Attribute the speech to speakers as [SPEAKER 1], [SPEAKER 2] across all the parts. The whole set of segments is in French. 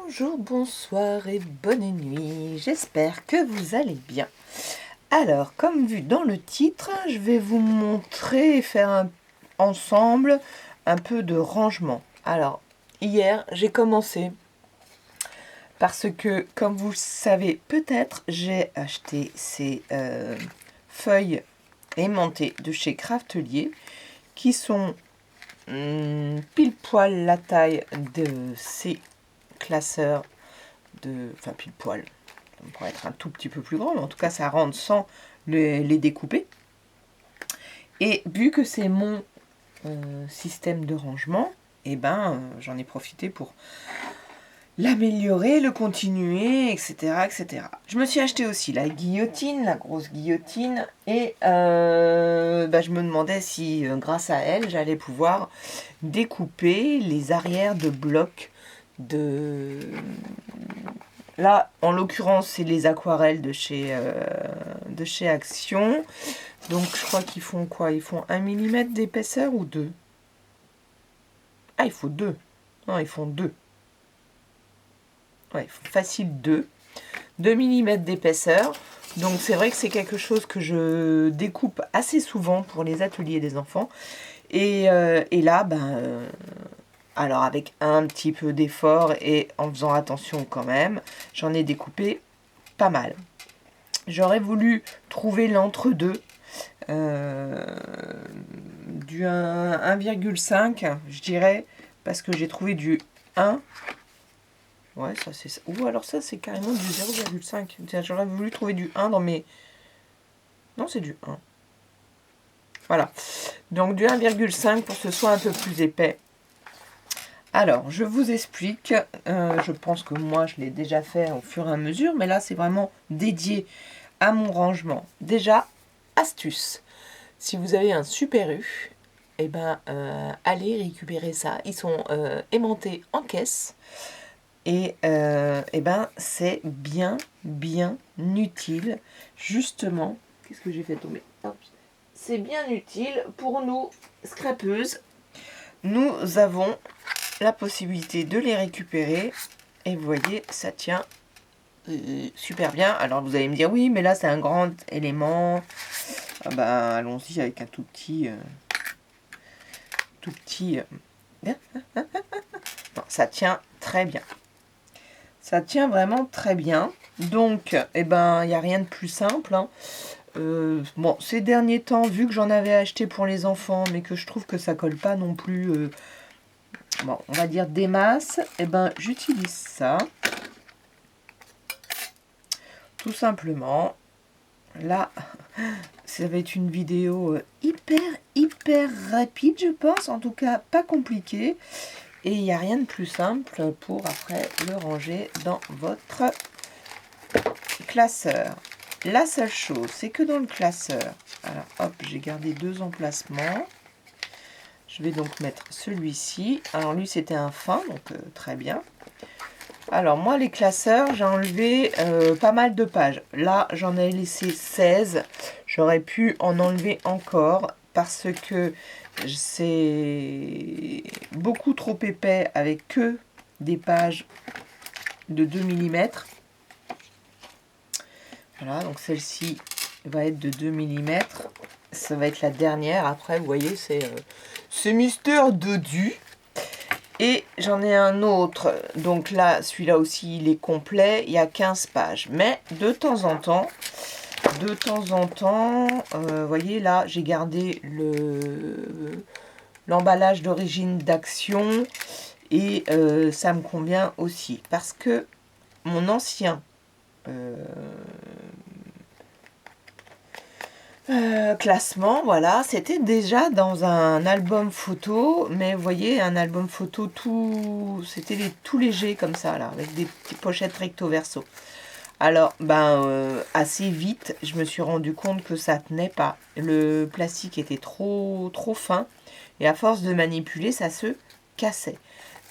[SPEAKER 1] Bonjour, bonsoir et bonne nuit, j'espère que vous allez bien. Alors, comme vu dans le titre, je vais vous montrer et faire ensemble un peu de rangement. Alors, hier, j'ai commencé parce que, comme vous le savez peut-être, j'ai acheté ces feuilles aimantées de chez Craftelier qui sont pile poil la taille de ces classeurs enfin pile poil, ça pourrait être un tout petit peu plus grand, mais en tout cas ça rentre sans les découper. Et vu que c'est mon système de rangement, et j'en ai profité pour l'améliorer, le continuer, etc., etc. Je me suis acheté aussi la guillotine, la grosse guillotine, et je me demandais si grâce à elle, j'allais pouvoir découper les arrières de blocs de... Là, en l'occurrence, c'est les aquarelles de chez Action. Donc, je crois qu'ils font quoi? Ils font 1 mm d'épaisseur ou 2? Ah, il faut 2. Non, ils font 2. Ouais, il faut facile 2. 2 mm d'épaisseur. Donc, c'est vrai que c'est quelque chose que je découpe assez souvent pour les ateliers des enfants. Et là, alors avec un petit peu d'effort et en faisant attention quand même, j'en ai découpé pas mal. J'aurais voulu trouver l'entre-deux, du 1,5, je dirais, parce que j'ai trouvé du 1. Ouais, ça c'est ça. Ou alors ça c'est carrément du 0,5. J'aurais voulu trouver du 1 dans mes... Non, c'est du 1. Voilà. Donc du 1,5 pour que ce soit un peu plus épais. Alors, je vous explique. Je pense que moi, je l'ai déjà fait au fur et à mesure, mais là, c'est vraiment dédié à mon rangement. Déjà, astuce. Si vous avez un Super U, allez récupérer ça. Ils sont aimantés en caisse. Et c'est bien utile. Justement, qu'est-ce que j'ai fait tomber? C'est bien utile pour nous, scrapeuses. Nous avons la possibilité de les récupérer. Et vous voyez, ça tient super bien. Alors vous allez me dire, oui, mais là, c'est un grand élément. Allons-y avec un tout petit... Non, ça tient très bien. Ça tient vraiment très bien. Donc, il n'y a rien de plus simple. Ces derniers temps, vu que j'en avais acheté pour les enfants, mais que je trouve que ça colle pas non plus, on va dire des masses, j'utilise ça. Tout simplement. Là, ça va être une vidéo hyper rapide, je pense. En tout cas, pas compliquée. Et il n'y a rien de plus simple pour après le ranger dans votre classeur. La seule chose, c'est que dans le classeur, alors hop, j'ai gardé 2 emplacements. Je vais donc mettre celui-ci. Alors lui, c'était un fin, donc très bien. Alors moi, les classeurs, j'ai enlevé pas mal de pages. Là, j'en ai laissé 16. J'aurais pu en enlever encore parce que c'est beaucoup trop épais avec que des pages de 2 mm. Voilà, donc celle-ci va être de 2 mm. Ça va être la dernière. Après, vous voyez, c'est mystère de du. Et j'en ai un autre. Donc là, celui-là aussi, il est complet. Il y a 15 pages. Mais de temps en temps, vous voyez, là, j'ai gardé l'emballage d'origine d'Action. Et ça me convient aussi. Parce que mon ancien classement, voilà, c'était déjà dans un album photo, mais vous voyez, un album photo c'était tout léger comme ça, là, avec des petites pochettes recto verso. Alors, assez vite, je me suis rendu compte que ça tenait pas. Le plastique était trop fin, et à force de manipuler, ça se cassait.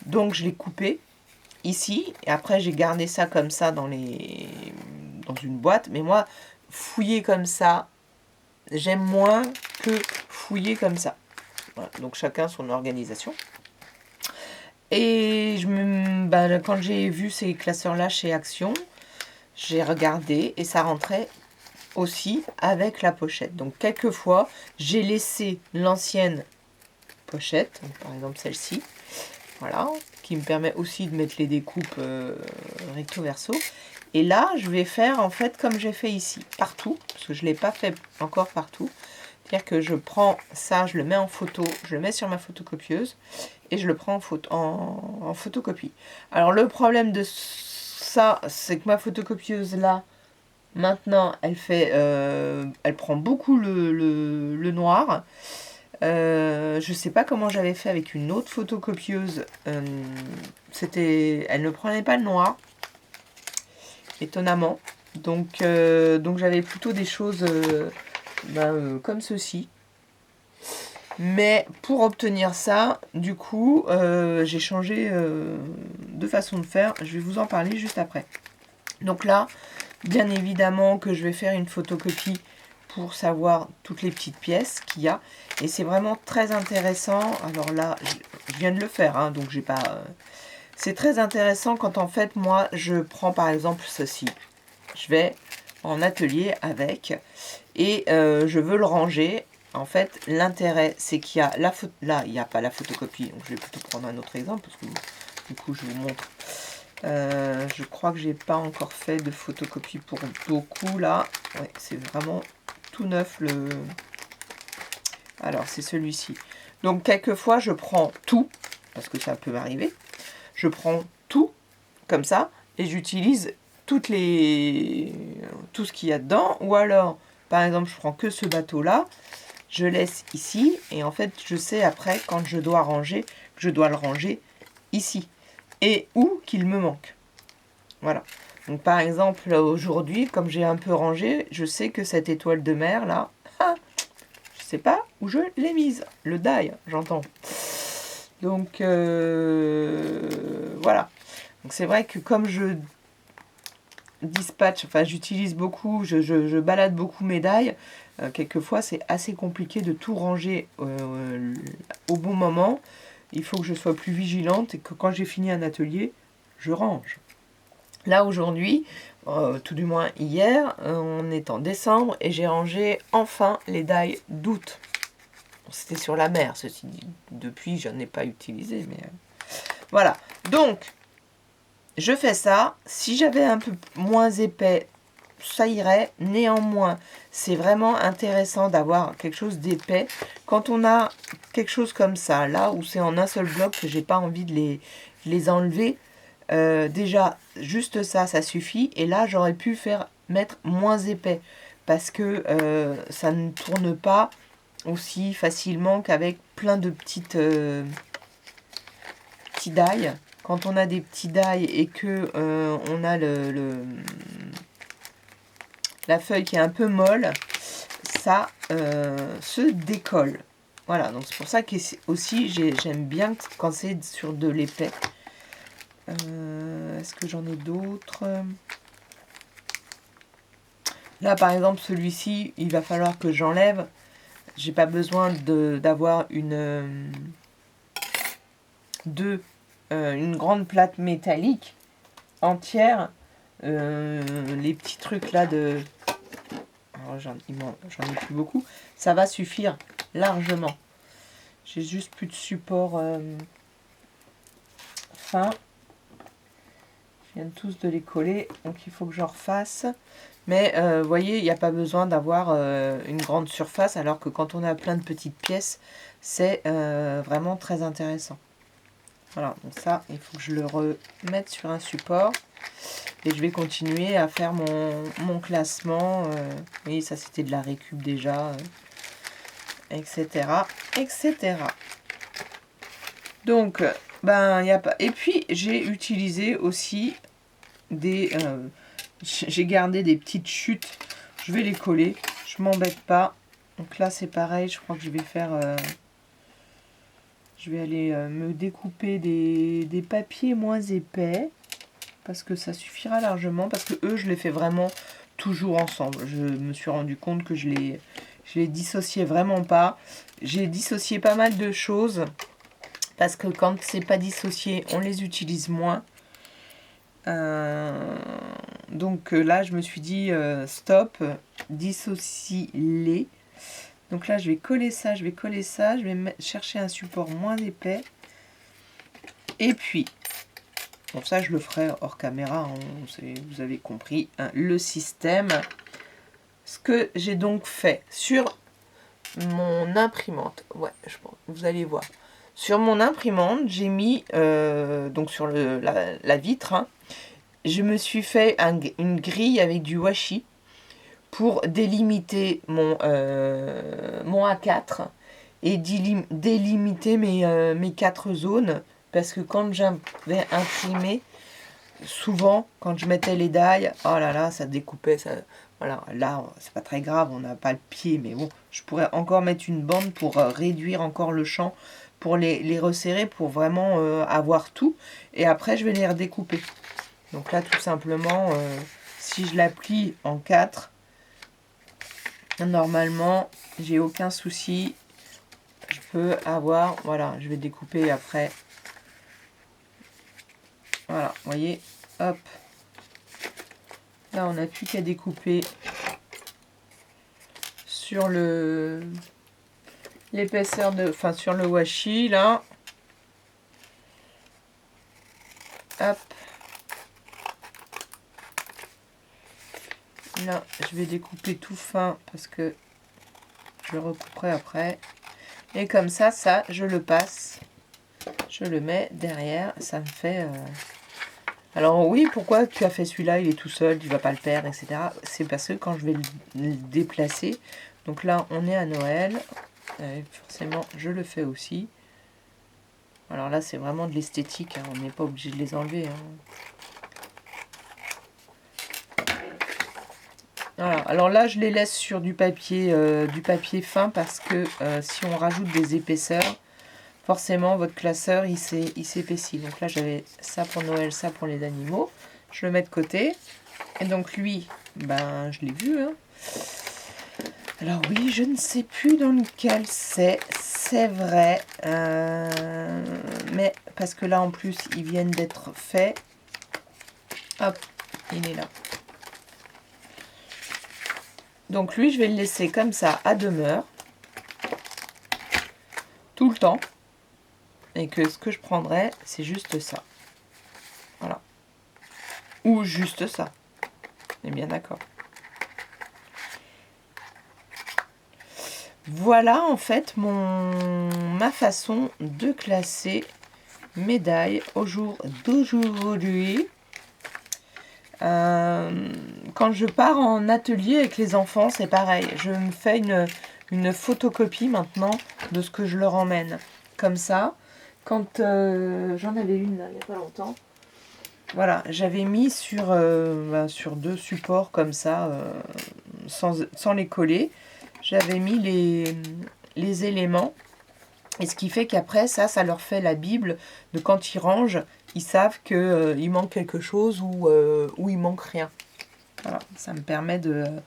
[SPEAKER 1] Donc, je l'ai coupé ici, et après, j'ai gardé ça comme ça dans une boîte. Mais moi, fouiller comme ça, j'aime moins que fouiller comme ça. Voilà, donc chacun son organisation. Et quand j'ai vu ces classeurs-là chez Action, j'ai regardé et ça rentrait aussi avec la pochette. Donc quelquefois, j'ai laissé l'ancienne pochette, donc, par exemple celle-ci, voilà, qui me permet aussi de mettre les découpes recto verso. Et là, je vais faire en fait comme j'ai fait ici, partout, parce que je ne l'ai pas fait encore partout. C'est-à-dire que je prends ça, je le mets en photo, je le mets sur ma photocopieuse et je le prends en photocopie. Alors le problème de ça, c'est que ma photocopieuse là, maintenant, elle prend beaucoup le noir. Je sais pas comment j'avais fait avec une autre photocopieuse. Elle ne prenait pas le noir, étonnamment. Donc j'avais plutôt des choses comme ceci. Mais pour obtenir ça, du coup, j'ai changé de façon de faire. Je vais vous en parler juste après. Donc là, bien évidemment que je vais faire une photocopie pour savoir toutes les petites pièces qu'il y a. Et c'est vraiment très intéressant. Alors là, je viens de le faire, hein, donc j'ai pas... C'est très intéressant quand en fait, moi, je prends par exemple ceci. Je vais en atelier avec et je veux le ranger. En fait, l'intérêt, c'est qu'il y a la photo. Là, il n'y a pas la photocopie. Donc, je vais plutôt prendre un autre exemple parce que du coup, je vous montre. Je crois que j'ai pas encore fait de photocopie pour beaucoup là. Ouais, c'est vraiment tout neuf le. Alors, c'est celui-ci. Donc, quelquefois, je prends tout parce que ça peut m'arriver. Je prends tout comme ça et j'utilise tout ce qu'il y a dedans. Ou alors, par exemple, je prends que ce bateau-là. Je laisse ici et en fait, je sais après quand je dois ranger, que je dois le ranger ici. Et où qu'il me manque. Voilà. Donc par exemple, aujourd'hui, comme j'ai un peu rangé, je sais que cette étoile de mer, là, je sais pas où je l'ai mise. Le die, j'entends. Donc, voilà. Donc c'est vrai que comme je dispatch, enfin j'utilise beaucoup, je balade beaucoup mes die, quelquefois c'est assez compliqué de tout ranger au bon moment. Il faut que je sois plus vigilante et que quand j'ai fini un atelier, je range. Là aujourd'hui, tout du moins hier, on est en décembre et j'ai rangé enfin les die d'août. C'était sur la mer, ceci dit. Depuis, je n'en ai pas utilisé, mais voilà. Donc, je fais ça. Si j'avais un peu moins épais, ça irait. Néanmoins, c'est vraiment intéressant d'avoir quelque chose d'épais. Quand on a quelque chose comme ça, là où c'est en un seul bloc, que j'ai pas envie de les enlever, déjà, juste ça, ça suffit. Et là, j'aurais pu mettre moins épais parce que ça ne tourne pas aussi facilement qu'avec plein de petits die. Quand on a des petits die et que on a la feuille qui est un peu molle, ça se décolle. Voilà, donc c'est pour ça que aussi j'aime bien quand c'est sur de l'épais. Est-ce que j'en ai d'autres? Là, par exemple, celui-ci, il va falloir que j'enlève. J'ai pas besoin d'avoir une grande plate métallique entière. Les petits trucs là de... Alors j'en ai plus beaucoup. Ça va suffire largement. J'ai juste plus de support fin. Je viens tous de les coller, donc il faut que j'en refasse. Mais vous voyez, il n'y a pas besoin d'avoir une grande surface, alors que quand on a plein de petites pièces, c'est vraiment très intéressant. Voilà, donc ça, il faut que je le remette sur un support. Et je vais continuer à faire mon classement. Oui, ça c'était de la récup déjà, etc. etc. Donc, ben, y a pas. Et puis, j'ai utilisé aussi des... j'ai gardé des petites chutes. Je vais les coller. Je m'embête pas. Donc là, c'est pareil. Je crois que je vais faire... je vais aller me découper des papiers moins épais. Parce que ça suffira largement. Parce que eux, je les fais vraiment toujours ensemble. Je me suis rendu compte que je les dissociais vraiment pas. J'ai dissocié pas mal de choses. Parce que quand c'est pas dissocié, on les utilise moins. Donc là, je me suis dit stop, dissocie-les. Donc là, je vais coller ça, je vais chercher un support moins épais. Et puis, bon ça je le ferai hors caméra, vous avez compris le système. Ce que j'ai donc fait sur mon imprimante, ouais, je pense, vous allez voir. Sur mon imprimante, j'ai mis, donc sur la vitre, hein, je me suis fait une grille avec du washi pour délimiter mon A4 et délimiter mes 4 zones. Parce que quand j'avais imprimé, souvent, quand je mettais les die, oh là là, ça découpait. Ça, voilà, là, c'est pas très grave, on n'a pas le pied, mais bon, je pourrais encore mettre une bande pour réduire encore le champ, pour les resserrer, pour vraiment avoir tout. Et après, je vais les redécouper. Donc là, tout simplement, si je la plie en 4, normalement, j'ai aucun souci. Je peux avoir, voilà, je vais découper après. Voilà, vous voyez, hop. Là, on n'a plus qu'à découper sur l'épaisseur enfin sur le washi, là. Hop. Là, je vais découper tout fin parce que je le recouperai après. Et comme ça, je le passe. Je le mets derrière. Ça me fait... Alors oui, pourquoi tu as fait celui-là? Il est tout seul, tu vas pas le perdre, etc. C'est parce que quand je vais le déplacer... Donc là, on est à Noël. Forcément, je le fais aussi. Alors là, c'est vraiment de l'esthétique. Hein. On n'est pas obligé de les enlever. Hein. Voilà. Alors là, je les laisse sur du papier fin parce que si on rajoute des épaisseurs, forcément, votre classeur, il s'épaissit. Donc là, j'avais ça pour Noël, ça pour les animaux. Je le mets de côté. Et donc lui, ben, je l'ai vu. Hein. Alors oui, je ne sais plus dans lequel c'est vrai. Mais parce que là, en plus, ils viennent d'être faits. Hop, il est là. Donc lui, je vais le laisser comme ça à demeure. Tout le temps. Et que ce que je prendrai, c'est juste ça. Voilà. Ou juste ça. On est bien d'accord. Voilà en fait ma façon de classer mes die au jour d'aujourd'hui. Quand je pars en atelier avec les enfants, c'est pareil. Je me fais une photocopie maintenant de ce que je leur emmène. Comme ça, quand j'en avais une là, il n'y a pas longtemps, voilà, j'avais mis sur 2 supports comme ça, sans les coller. J'avais mis les éléments. Et ce qui fait qu'après, ça leur fait la Bible de quand ils rangent, ils savent qu'il manque quelque chose ou il manque rien. Voilà, ça me permet de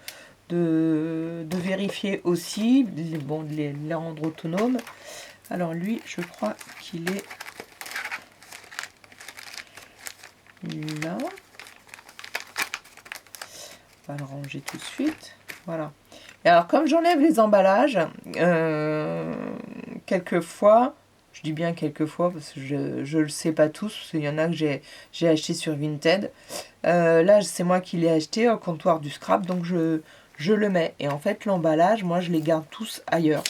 [SPEAKER 1] vérifier aussi, bon, de les rendre autonomes. Alors lui, je crois qu'il est là. On va le ranger tout de suite. Voilà. Et alors, comme j'enlève les emballages, quelquefois, je dis bien quelquefois parce que je ne le sais pas tous, parce qu'il y en a que j'ai acheté sur Vinted. Là, c'est moi qui l'ai acheté au comptoir du scrap, donc je le mets. Et en fait, l'emballage, moi, je les garde tous ailleurs.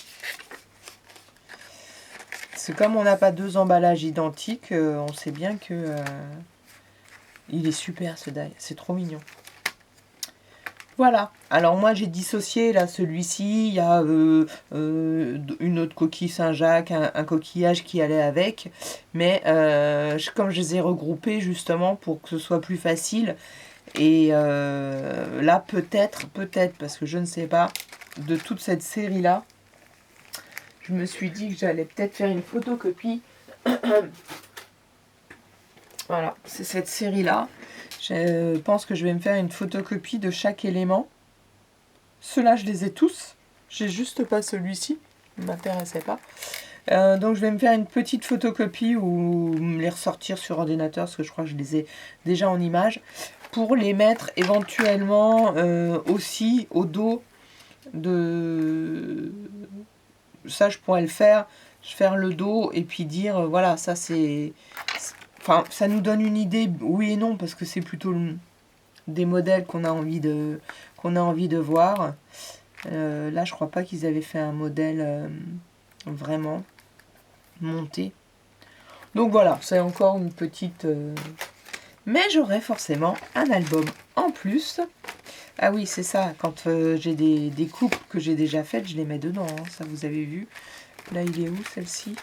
[SPEAKER 1] C'est comme on n'a pas 2 emballages identiques, on sait bien que il est super ce die, c'est trop mignon. Voilà, alors moi j'ai dissocié là celui-ci, il y a une autre coquille Saint-Jacques, un coquillage qui allait avec, mais comme je les ai regroupés justement pour que ce soit plus facile, et là peut-être, parce que je ne sais pas, de toute cette série-là, je me suis dit que j'allais peut-être faire une photocopie. Voilà, c'est cette série-là. Je pense que je vais me faire une photocopie de chaque élément. Ceux-là, je les ai tous. J'ai juste pas celui-ci. Il ne m'intéressait pas. Donc je vais me faire une petite photocopie ou me les ressortir sur ordinateur, parce que je crois que je les ai déjà en image, pour les mettre éventuellement aussi au dos de... Ça, je pourrais le faire, faire le dos et puis dire, voilà, ça c'est... Enfin, ça nous donne une idée, oui et non, parce que c'est plutôt des modèles qu'on a envie de voir. Là, je crois pas qu'ils avaient fait un modèle vraiment monté. Donc voilà, c'est encore une petite... Mais j'aurai forcément un album en plus. Ah oui, c'est ça, quand j'ai des coupes que j'ai déjà faites, je les mets dedans, hein, ça vous avez vu. Là, il est où, celle-ci?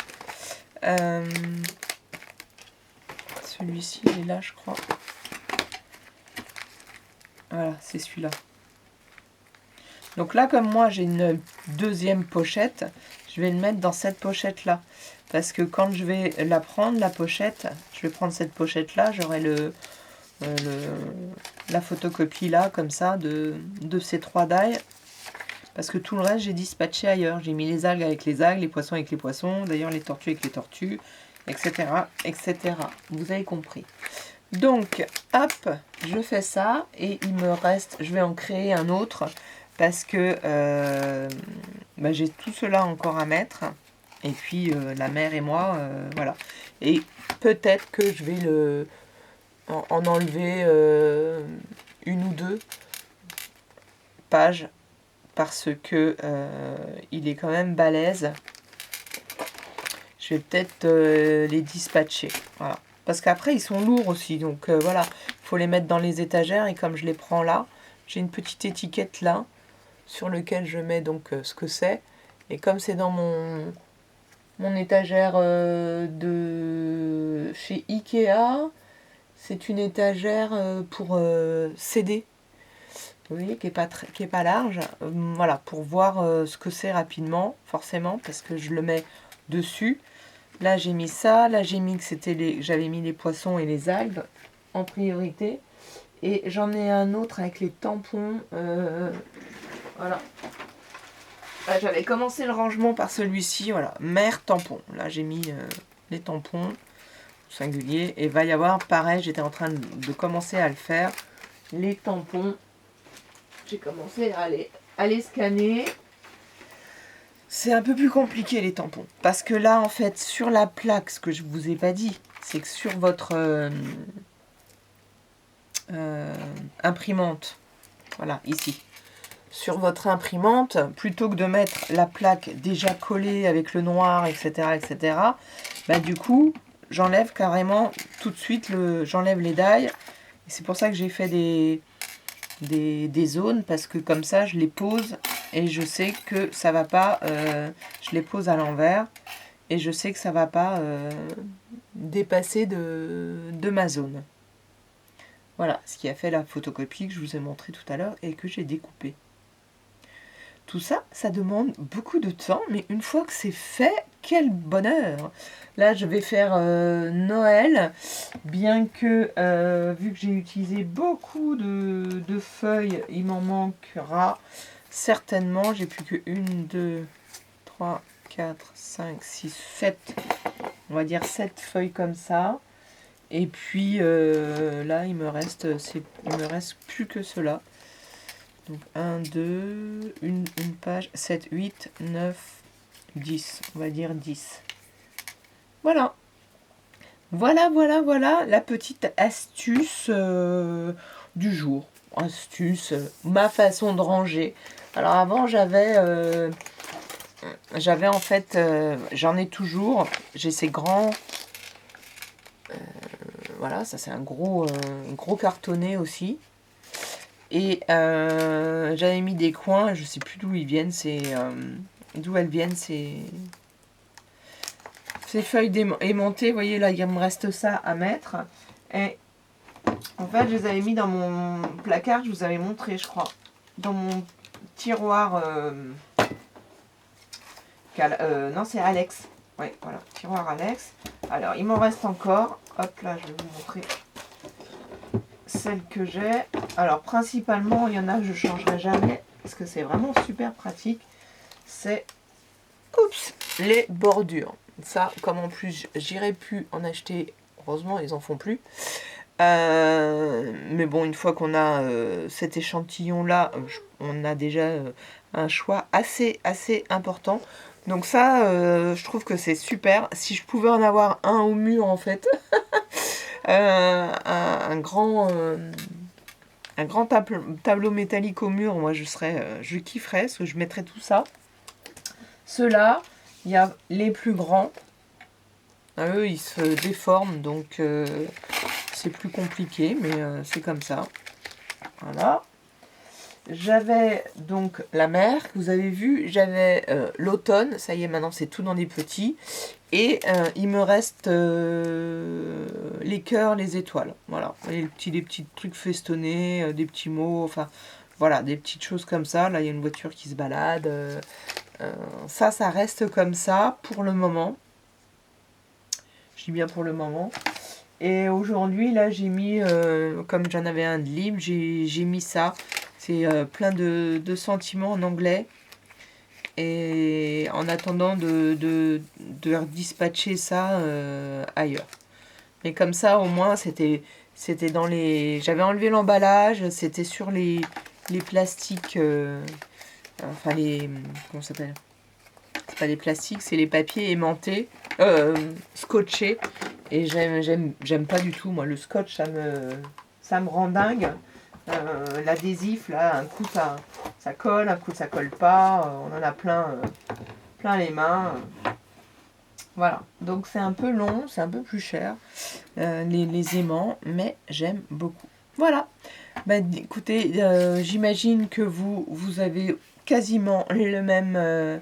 [SPEAKER 1] Celui-ci, il est là, je crois. Voilà, c'est celui-là. Donc là, comme moi, j'ai une deuxième pochette, je vais le mettre dans cette pochette-là. Parce que quand je vais la prendre, la pochette, je vais prendre cette pochette-là, j'aurai la photocopie là, comme ça, de ces 3 die. Parce que tout le reste, j'ai dispatché ailleurs. J'ai mis les algues avec les algues, les poissons avec les poissons, d'ailleurs les tortues avec les tortues, etc., etc. Vous avez compris. Donc, hop, je fais ça et il me reste, je vais en créer un autre parce que j'ai tout cela encore à mettre. Et puis, la mère et moi, voilà. Et peut-être que je vais en enlever une ou deux pages parce que il est quand même balèze. Je vais peut-être les dispatcher. Voilà. Parce qu'après, ils sont lourds aussi. Donc voilà, il faut les mettre dans les étagères. Et comme je les prends là, j'ai une petite étiquette là, sur laquelle je mets donc ce que c'est. Et comme c'est dans mon étagère de chez Ikea, c'est une étagère pour CD. Vous voyez, qui est pas large. Voilà, pour voir ce que c'est rapidement, forcément, parce que je le mets dessus. Là, j'ai mis ça. Là, j'ai mis que j'avais mis les poissons et les algues en priorité. Et j'en ai un autre avec les tampons. Voilà. Là, j'avais commencé le rangement par celui-ci. Voilà, mère tampon. Là, j'ai mis les tampons singuliers. Et va y avoir, pareil, j'étais en train de commencer à le faire. Les tampons. J'ai commencé à les scanner. C'est un peu plus compliqué les tampons. Parce que là, en fait, sur la plaque, ce que je vous ai pas dit, c'est que sur votre imprimante, voilà, ici, sur votre imprimante, plutôt que de mettre la plaque déjà collée avec le noir, etc., etc., bah, du coup, j'enlève carrément tout de suite, j'enlève les die. Et c'est pour ça que j'ai fait des zones, parce que comme ça, je les pose et je sais que ça va pas, je les pose à l'envers et je sais que ça va pas dépasser de ma zone. Voilà, ce qui a fait la photocopie que je vous ai montré tout à l'heure et que j'ai découpé. Tout ça, ça demande beaucoup de temps, mais une fois que c'est fait, quel bonheur! Là, je vais faire Noël, bien que, vu que j'ai utilisé beaucoup de feuilles, il m'en manquera certainement. J'ai plus que 1, 2, 3, 4, 5, 6, 7, on va dire 7 feuilles comme ça. Et puis là, il me reste plus que cela. Donc 1, 2, une page, 7, 8, 9, 10. On va dire 10. Voilà. Voilà la petite astuce du jour. Astuce, ma façon de ranger. Alors avant, j'avais en fait, j'en ai toujours. J'ai ces grands... voilà, ça c'est un gros cartonnet aussi. Et j'avais mis des coins, je sais plus d'où ils viennent, d'où elles viennent ces feuilles aimantées. Vous voyez là, il me reste ça à mettre. Et en fait, je les avais mis dans mon placard, je vous avais montré, je crois, dans mon tiroir. Non, c'est Alex. Oui, voilà, tiroir Alex. Alors, il m'en reste encore. Hop là, je vais vous montrer celle que j'ai. Alors principalement, il y en a que je changerai jamais parce que c'est vraiment super pratique. C'est, oups, les bordures. Ça, comme en plus, j'irai plus en acheter. Heureusement, ils en font plus. Mais bon, une fois qu'on a cet échantillon-là, on a déjà un choix assez important. Donc ça, je trouve que c'est super. Si je pouvais en avoir un au mur, en fait, un grand tableau métallique au mur, moi je kifferais, parce que je mettrais tout ça. Ceux-là, il y a les plus grands. Eux, ils se déforment, donc c'est plus compliqué, mais c'est comme ça. Voilà. J'avais donc la mer, que vous avez vu. J'avais l'automne. Ça y est, maintenant, c'est tout dans des petits. Et il me reste les cœurs, les étoiles. Voilà. Et les petits trucs festonnés, des petits mots. Enfin, voilà, des petites choses comme ça. Là, il y a une voiture qui se balade. Ça reste comme ça pour le moment. Je dis bien pour le moment. Et aujourd'hui, là, j'ai mis, comme j'en avais un de libre, j'ai mis ça. C'est plein de sentiments en anglais. Et en attendant de dispatcher ça ailleurs. Mais comme ça, au moins, c'était dans les... J'avais enlevé l'emballage, c'était sur les plastiques... enfin, les... Comment ça s'appelle ? C'est pas les plastiques, c'est les papiers aimantés, scotchés. Et j'aime pas du tout, moi, le scotch, ça me rend dingue. L'adhésif, là, un coup ça colle, un coup ça colle pas. On en a plein les mains. Voilà, donc c'est un peu long, c'est un peu plus cher, les aimants, mais j'aime beaucoup. Voilà, bah, écoutez, j'imagine que vous avez quasiment le même...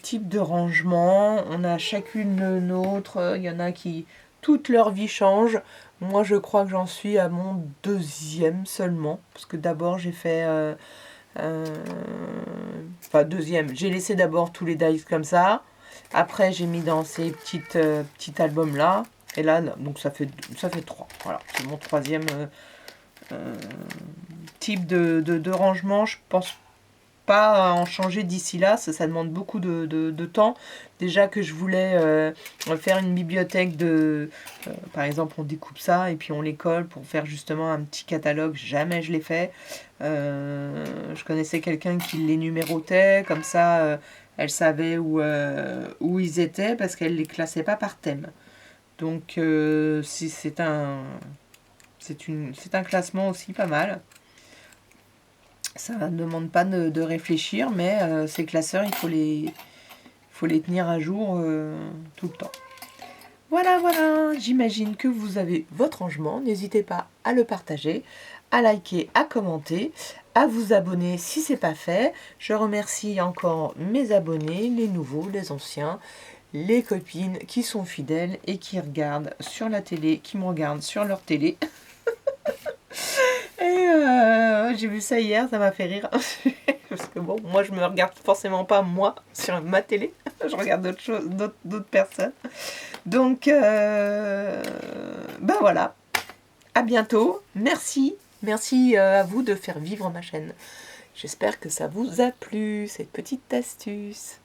[SPEAKER 1] type de rangement, on a chacune le nôtre, il y en a qui toute leur vie change. Moi je crois que j'en suis à mon deuxième seulement, parce que d'abord j'ai fait enfin deuxième, j'ai laissé d'abord tous les dies comme ça, après j'ai mis dans ces petits albums là, et là donc ça fait 3, voilà, c'est mon troisième type de rangement. Je pense pas à en changer d'ici là, ça demande beaucoup de temps. Déjà que je voulais faire une bibliothèque par exemple, on découpe ça et puis on les colle pour faire justement un petit catalogue. Jamais je l'ai fait. Je connaissais quelqu'un qui les numérotait, comme ça elle savait où ils étaient parce qu'elle les classait pas par thème. Donc c'est un classement aussi pas mal. Ça ne demande pas de réfléchir, mais ces classeurs, il faut les tenir à jour tout le temps. Voilà, j'imagine que vous avez votre rangement. N'hésitez pas à le partager, à liker, à commenter, à vous abonner si ce n'est pas fait. Je remercie encore mes abonnés, les nouveaux, les anciens, les copines qui sont fidèles et qui regardent sur la télé, qui me regardent sur leur télé. Et j'ai vu ça hier, ça m'a fait rire. Parce que bon, moi je me regarde forcément pas moi sur ma télé. Je regarde d'autres choses, d'autres personnes. Donc, ben voilà. À bientôt. Merci. Merci à vous de faire vivre ma chaîne. J'espère que ça vous a plu, cette petite astuce.